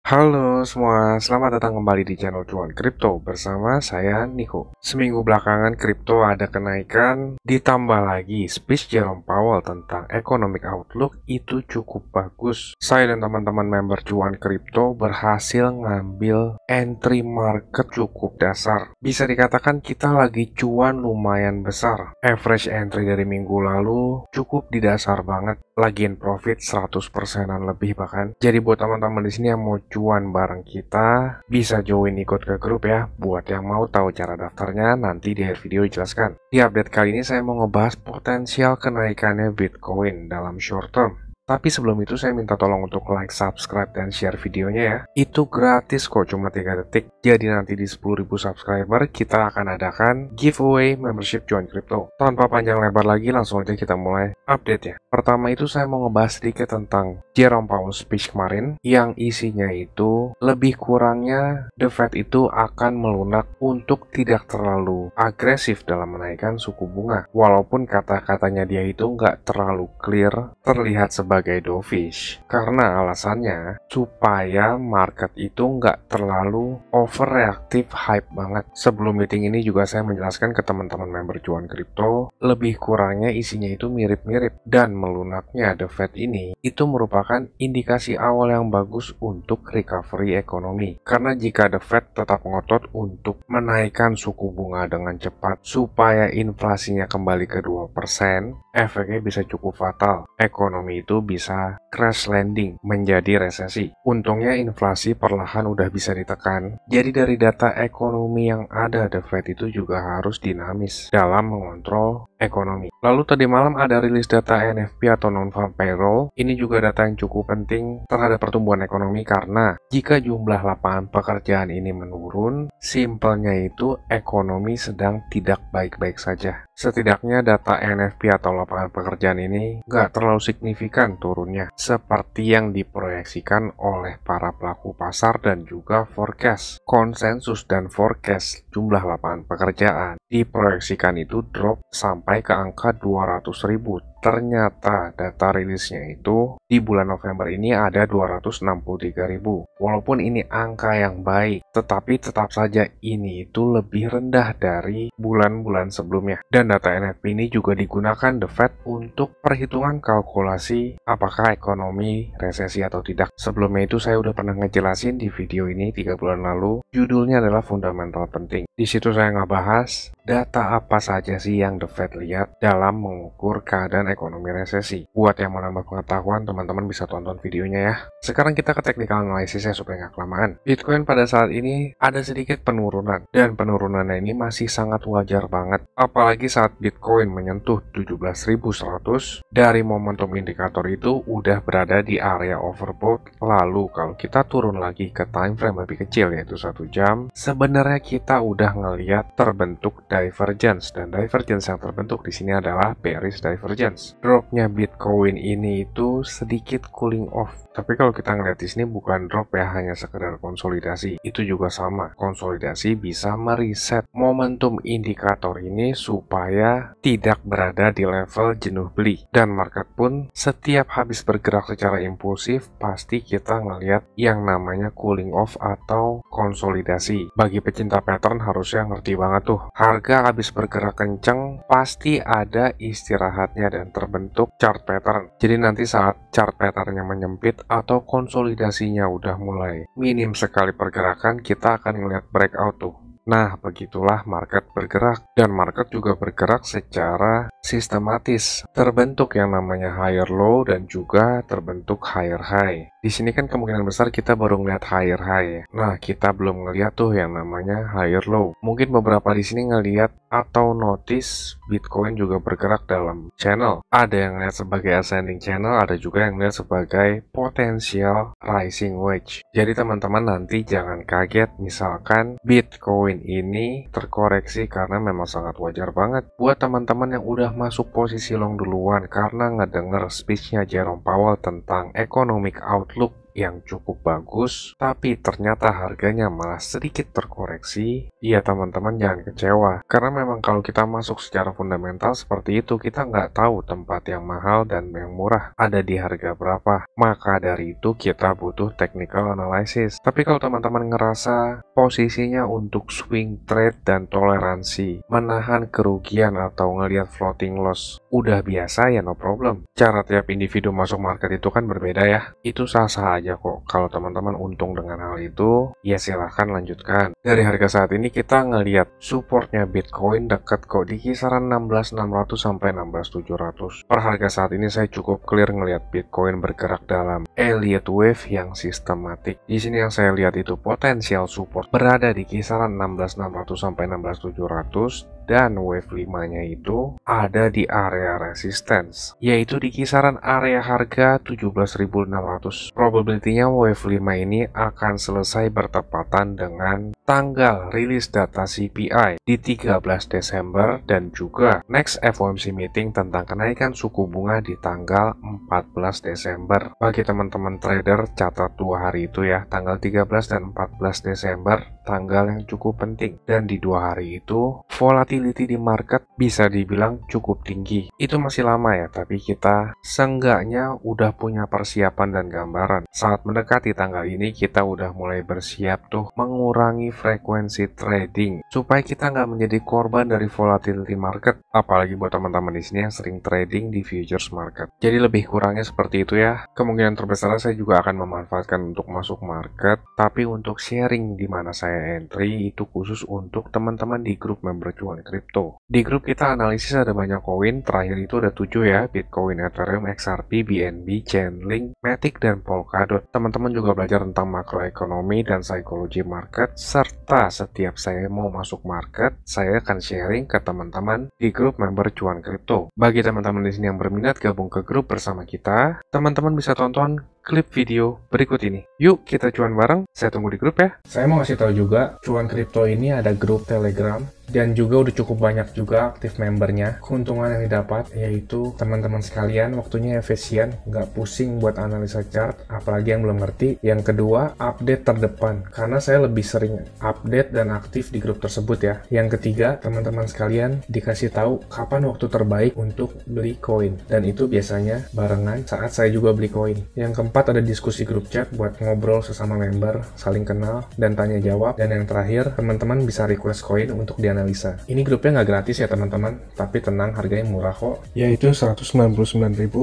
Halo semua, selamat datang kembali di channel Cuan Kripto bersama saya Niko. Seminggu belakangan kripto ada kenaikan, ditambah lagi speech Jerome Powell tentang economic outlook itu cukup bagus. Saya dan teman-teman member Cuan Kripto berhasil ngambil entry market cukup dasar. Bisa dikatakan kita lagi cuan lumayan besar. Average entry dari minggu lalu cukup di dasar banget. Lagiin profit 100%-an lebih bahkan. Jadi buat teman-teman di sini yang mau cuan bareng kita, bisa join ikut ke grup ya. Buat yang mau tahu cara daftarnya, nanti di akhir video dijelaskan. Di update kali ini saya mau ngebahas potensial kenaikannya Bitcoin dalam short term. Tapi sebelum itu saya minta tolong untuk like, subscribe, dan share videonya ya. Itu gratis kok, cuma 3 detik. Jadi nanti di 10.000 subscriber kita akan adakan giveaway membership Cuan Kripto. Tanpa panjang lebar lagi, langsung aja kita mulai update ya. Pertama itu saya mau ngebahas sedikit tentang Jerome Powell speech kemarin, yang isinya itu lebih kurangnya The Fed itu akan melunak untuk tidak terlalu agresif dalam menaikkan suku bunga. Walaupun kata-katanya dia itu nggak terlalu clear, terlihat sebagai dovish. Karena alasannya supaya market itu nggak terlalu overreaktif hype banget. Sebelum meeting ini juga saya menjelaskan ke teman-teman member Cuan Kripto, lebih kurangnya isinya itu mirip-mirip. Dan melunaknya The Fed ini itu merupakan indikasi awal yang bagus untuk recovery ekonomi. Karena jika The Fed tetap ngotot untuk menaikkan suku bunga dengan cepat supaya inflasinya kembali ke 2%, efeknya bisa cukup fatal. Ekonomi itu bisa crash landing menjadi resesi. Untungnya inflasi perlahan udah bisa ditekan. Jadi dari data ekonomi yang ada, The Fed itu juga harus dinamis dalam mengontrol ekonomi. Lalu tadi malam ada rilis data NFP atau non-farm payroll. Ini juga data yang cukup penting terhadap pertumbuhan ekonomi karena jika jumlah lapangan pekerjaan ini menurun, simpelnya itu ekonomi sedang tidak baik-baik saja. Setidaknya data NFP atau lapangan pekerjaan ini nggak terlalu signifikan turunnya seperti yang diproyeksikan oleh para pelaku pasar dan juga forecast. Konsensus dan forecast jumlah lapangan pekerjaan diproyeksikan itu drop sampai ke angka 200.000. Ternyata data rilisnya itu di bulan November ini ada 263.000. Walaupun ini angka yang baik, tetapi tetap saja ini itu lebih rendah dari bulan-bulan sebelumnya. Dan data NFP ini juga digunakan The Fed untuk perhitungan kalkulasi apakah ekonomi resesi atau tidak. Sebelumnya itu saya udah pernah ngejelasin di video ini 3 bulan lalu. Judulnya adalah fundamental penting. Di situ saya ngebahas data apa saja sih yang The Fed lihat dalam mengukur keadaan ekonomi resesi. Buat yang mau nambah pengetahuan, teman-teman bisa tonton videonya ya. Sekarang kita ke technical analysis ya supaya nggak kelamaan. Bitcoin pada saat ini ada sedikit penurunan, dan penurunannya ini masih sangat wajar banget. Apalagi saat Bitcoin menyentuh 17.100, dari momentum indikator itu udah berada di area overbought. Lalu kalau kita turun lagi ke time frame lebih kecil yaitu 1 jam, sebenarnya kita udah ngeliat terbentuk divergence, dan divergence yang terbentuk di sini adalah bearish divergence. Dropnya Bitcoin ini itu sedikit cooling off. Tapi kalau kita ngeliat di sini bukan drop ya, hanya sekedar konsolidasi. Itu juga sama. Konsolidasi bisa mereset momentum indikator ini supaya tidak berada di level jenuh beli. Dan market pun setiap habis bergerak secara impulsif pasti kita ngeliat yang namanya cooling off atau konsolidasi. Bagi pecinta pattern harusnya ngerti banget tuh. Harga habis bergerak kenceng pasti ada istirahatnya dan terbentuk chart pattern. Jadi nanti saat chart patternnya menyempit atau konsolidasinya udah mulai minim sekali pergerakan, kita akan melihat breakout tuh. Nah, begitulah market bergerak, dan market juga bergerak secara sistematis. Terbentuk yang namanya higher low dan juga terbentuk higher high. Di sini kan kemungkinan besar kita baru ngeliat higher high. Nah, kita belum ngeliat tuh yang namanya higher low. Mungkin beberapa di sini ngeliat atau notice Bitcoin juga bergerak dalam channel. Ada yang ngeliat sebagai ascending channel, ada juga yang ngeliat sebagai potensial rising wedge. Jadi teman-teman nanti jangan kaget misalkan Bitcoin ini terkoreksi karena memang sangat wajar banget. Buat teman-teman yang udah masuk posisi long duluan karena ngedenger speechnya Jerome Powell tentang economic outlook yang cukup bagus, tapi ternyata harganya malah sedikit terkoreksi, ya teman-teman jangan kecewa. Karena memang kalau kita masuk secara fundamental seperti itu, kita nggak tahu tempat yang mahal dan yang murah ada di harga berapa. Maka dari itu kita butuh technical analysis. Tapi kalau teman-teman ngerasa posisinya untuk swing trade dan toleransi, menahan kerugian atau ngelihat floating loss udah biasa, ya no problem. Cara tiap individu masuk market itu kan berbeda ya. Itu sah-sah aja kok. Kalau teman-teman untung dengan hal itu, ya silahkan lanjutkan. Dari harga saat ini kita ngelihat supportnya Bitcoin dekat kok di kisaran 16.600 sampai 16.700. Per harga saat ini saya cukup clear ngelihat Bitcoin bergerak dalam Elliott Wave yang sistematik. Di sini yang saya lihat itu potensial support berada di kisaran 16.600 sampai 16.700. Dan wave 5-nya itu ada di area resistance, yaitu di kisaran area harga 17.600. Probability-nya wave 5 ini akan selesai bertepatan dengan tanggal rilis data CPI di 13 Desember dan juga next FOMC meeting tentang kenaikan suku bunga di tanggal 14 Desember. Bagi teman-teman trader, catat 2 hari itu ya, tanggal 13 dan 14 Desember, tanggal yang cukup penting. Dan di 2 hari itu, volatility di market bisa dibilang cukup tinggi. Itu masih lama ya, tapi kita seenggaknya udah punya persiapan dan gambaran. Saat mendekati tanggal ini, kita udah mulai bersiap tuh mengurangi frekuensi trading supaya kita nggak menjadi korban dari volatility market. Apalagi buat teman-teman di sini yang sering trading di futures market. Jadi lebih kurangnya seperti itu ya. Kemungkinan terbesar saya juga akan memanfaatkan untuk masuk market, tapi untuk sharing di mana saya entry itu khusus untuk teman-teman di grup member Cuan Kripto. Di grup kita analisis ada banyak koin, terakhir itu ada 7 ya, Bitcoin, Ethereum, XRP, BNB, Chainlink, Matic, dan Polkadot. Teman-teman juga belajar tentang makroekonomi dan psikologi market, serta setiap saya mau masuk market, saya akan sharing ke teman-teman di grup member Cuan Kripto. Bagi teman-teman di sini yang berminat gabung ke grup bersama kita, teman-teman bisa tonton klip video berikut ini. Yuk kita cuan bareng, saya tunggu di grup ya. Saya mau kasih tahu juga, Cuan Kripto ini ada grup Telegram dan juga udah cukup banyak juga aktif membernya. Keuntungan yang didapat yaitu teman-teman sekalian waktunya efisien, nggak pusing buat analisa chart, apalagi yang belum ngerti. Yang kedua, update terdepan, karena saya lebih sering update dan aktif di grup tersebut ya. Yang ketiga, teman-teman sekalian dikasih tahu kapan waktu terbaik untuk beli koin, dan itu biasanya barengan saat saya juga beli koin. Yang keempat, ada diskusi grup chat buat ngobrol sesama member, saling kenal, dan tanya jawab. Dan yang terakhir, teman-teman bisa request koin untuk dianalisa. Ini grupnya nggak gratis ya teman-teman, tapi tenang, harganya murah kok, yaitu Rp199.000.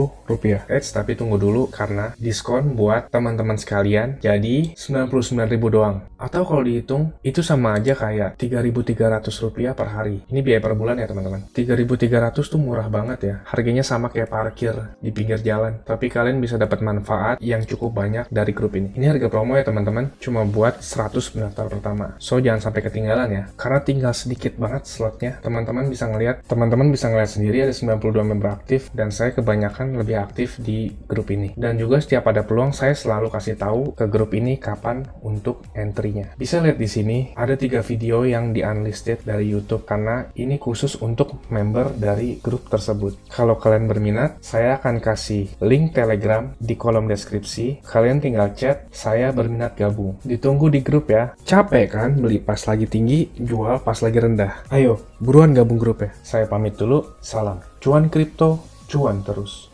Tapi tunggu dulu, karena diskon buat teman-teman sekalian, jadi Rp99.000 doang. Atau kalau dihitung, itu sama aja kayak Rp3.300 per hari. Ini biaya per bulan ya teman-teman. Rp3.300 tuh murah banget ya, harganya sama kayak parkir di pinggir jalan, tapi kalian bisa dapat manfaat yang cukup banyak dari grup ini. Ini harga promo ya teman-teman, cuma buat 100 pendaftar pertama. So jangan sampai ketinggalan ya, karena tinggal sedikit banget slotnya. Teman-teman bisa ngelihat sendiri ada 92 member aktif, dan saya kebanyakan lebih aktif di grup ini. Dan juga setiap ada peluang, saya selalu kasih tahu ke grup ini kapan untuk entry-nya. Bisa lihat di sini ada 3 video yang di unlisted dari YouTube, karena ini khusus untuk member dari grup tersebut. Kalau kalian berminat, saya akan kasih link Telegram di kolom deskripsi. Kalian tinggal chat, saya berminat gabung. Ditunggu di grup ya. Capek kan beli pas lagi tinggi, jual pas lagi rendah? Ayo, buruan gabung grup ya. Saya pamit dulu, salam. Cuan Kripto, cuan terus.